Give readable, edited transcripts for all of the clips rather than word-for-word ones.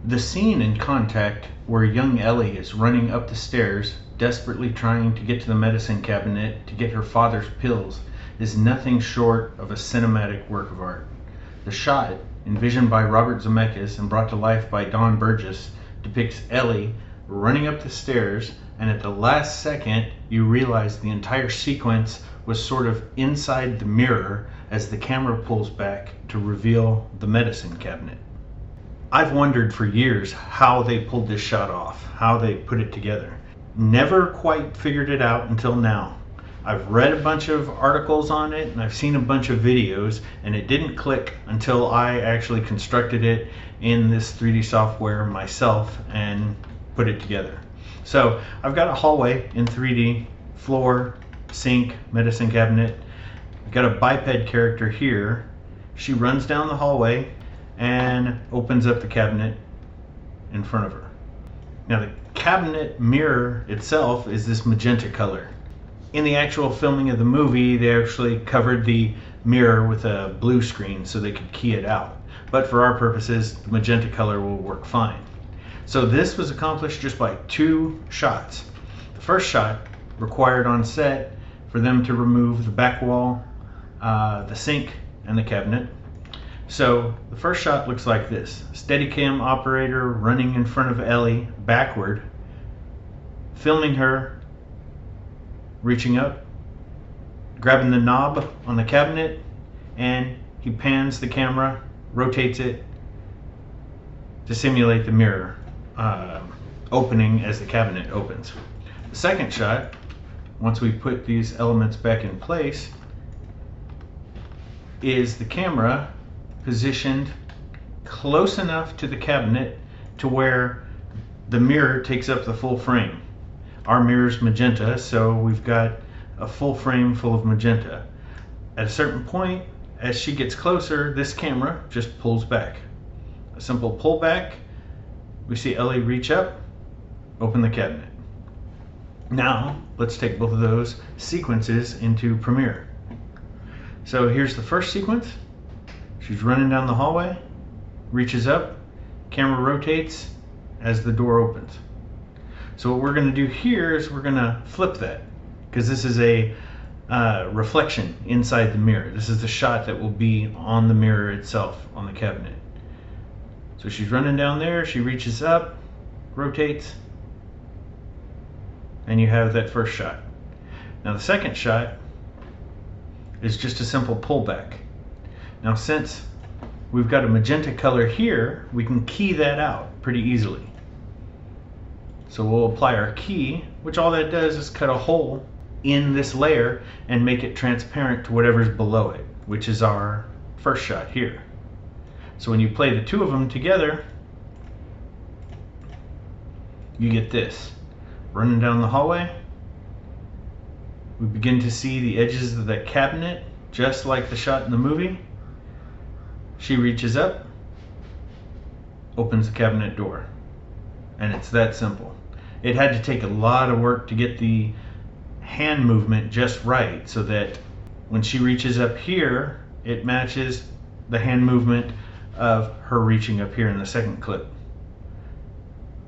The scene in Contact where young Ellie is running up the stairs, desperately trying to get to the medicine cabinet to get her father's pills, is nothing short of a cinematic work of art. The shot, envisioned by Robert Zemeckis and brought to life by Don Burgess, depicts Ellie running up the stairs, and at the last second you realize the entire sequence was sort of inside the mirror as the camera pulls back to reveal the medicine cabinet. I've wondered for years how they pulled this shot off, how they put it together. Never quite figured it out until now. I've read a bunch of articles on it and I've seen a bunch of videos, and it didn't click until I actually constructed it in this 3D software myself and put it together. So I've got a hallway in 3D, floor, sink, medicine cabinet. I've got a biped character here. She runs down the hallway and opens up the cabinet in front of her. Now the cabinet mirror itself is this magenta color. In the actual filming of the movie, they actually covered the mirror with a blue screen so they could key it out. But for our purposes, the magenta color will work fine. So this was accomplished just by 2 shots. The first shot required on set for them to remove the back wall, the sink, and the cabinet. So the first shot looks like this. Steadicam operator running in front of Ellie backward, filming her reaching up, grabbing the knob on the cabinet, and he pans the camera, rotates it to simulate the mirror opening as the cabinet opens. The second shot, once we put these elements back in place, is the camera positioned close enough to the cabinet to where the mirror takes up the full frame. Our mirror's magenta, so we've got a full frame full of magenta. At a certain point, as she gets closer, this camera just pulls back. A simple pullback. We see Ellie reach up, open the cabinet. Now, let's take both of those sequences into Premiere. So here's the first sequence. She's running down the hallway, reaches up, camera rotates as the door opens. So what we're going to do here is we're going to flip that, because this is a reflection inside the mirror. This is the shot that will be on the mirror itself on the cabinet. So she's running down there, she reaches up, rotates, and you have that first shot. Now the second shot is just a simple pullback. Now since we've got a magenta color here, we can key that out pretty easily. So we'll apply our key, which all that does is cut a hole in this layer and make it transparent to whatever's below it, which is our first shot here. So when you play the 2 of them together, you get this. Running down the hallway, we begin to see the edges of that cabinet, just like the shot in the movie. She reaches up, opens the cabinet door, and it's that simple. It had to take a lot of work to get the hand movement just right so that when she reaches up here, it matches the hand movement of her reaching up here in the second clip.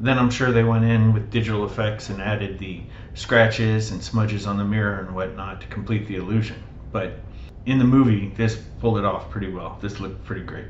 Then I'm sure they went in with digital effects and added the scratches and smudges on the mirror and whatnot to complete the illusion. But in the movie, this pulled it off pretty well. This looked pretty great.